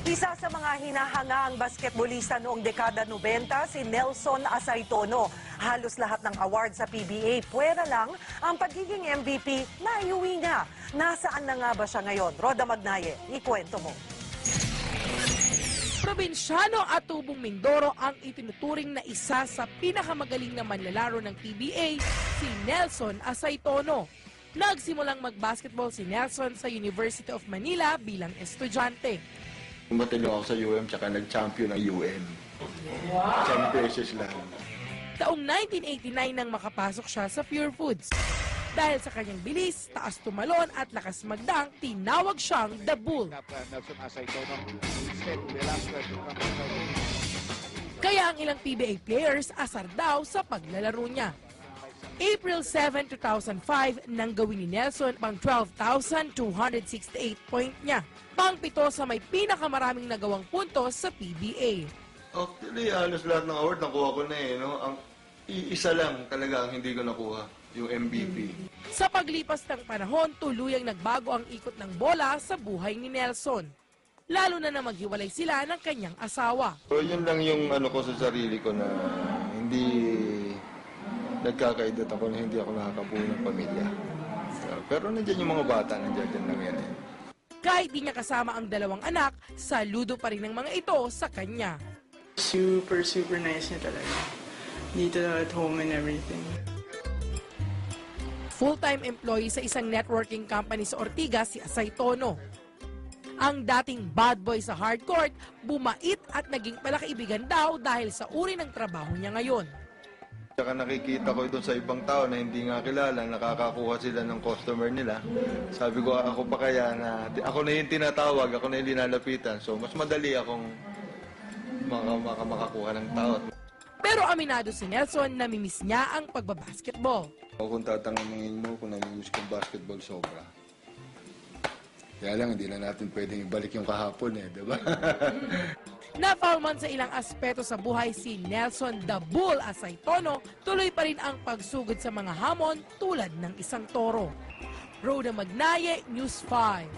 Isa sa mga hinahangaang basketbolista noong dekada 90, si Nelson Asaytono. Halos lahat ng award sa PBA, puwera lang ang pagiging MVP na iuwi niya. Nasaan na nga ba siya ngayon? Roda Magnaye, ikwento mo. Probinsyano at Tubong Mindoro ang itinuturing na isa sa pinakamagaling na manlalaro ng PBA, si Nelson Asaytono. Nagsimulang mag-basketball si Nelson sa University of Manila bilang estudyante. Matalong ako sa UM tsaka nag-champion ng UM. Wow! 10 pesos lang. Taong 1989 nang makapasok siya sa Pure Foods. Dahil sa kanyang bilis, taas tumalon at lakas magdang, tinawag siyang The Bull. Kaya ang ilang PBA players asar daw sa paglalaro niya. April 7, 2005 nang gawin ni Nelson pang 12,268 point niya. Pang-pito sa may pinakamaraming nagawang puntos sa PBA. Actually, halos lahat ng award nakuha ko na eh. No? Ang isa lang talaga ang hindi ko nakuha, yung MVP. Sa paglipas ng panahon, tuluyang nagbago ang ikot ng bola sa buhay ni Nelson. Lalo na maghiwalay sila ng kanyang asawa. So, yun lang yung ano ko sa sarili ko na hindi nagkakaedad ako na hindi ako nakakabuo ng pamilya. Pero nandiyan yung mga bata, nandiyan lang yan eh. Kahit di niya kasama ang dalawang anak, saludo pa rin ng mga ito sa kanya. Super nice niya talaga. Dito at home and everything. Full-time employee sa isang networking company sa Ortigas, si Asaytono. Ang dating bad boy sa hardcourt, bumait at naging palakaibigan daw dahil sa uri ng trabaho niya ngayon. Tsaka nakikita ko doon sa ibang tao na hindi nga kilala, nakakakuha sila ng customer nila. Sabi ko, ako pa kaya na, ako na yung tinatawag, ako na yung linalapitan. So, mas madali akong makakuha ng tao. Pero aminado si Nelson na namimiss niya ang pagbabasketball. Kung tatanungin mo kung namimiss kong basketball, sobra. Kaya lang, hindi na natin pwedeng ibalik yung kahapon eh, di ba? Na-foul man sa ilang aspeto sa buhay si Nelson The Bull Asaytono, tuloy pa rin ang pagsugod sa mga hamon tulad ng isang toro. Roda Magnaye, News 5.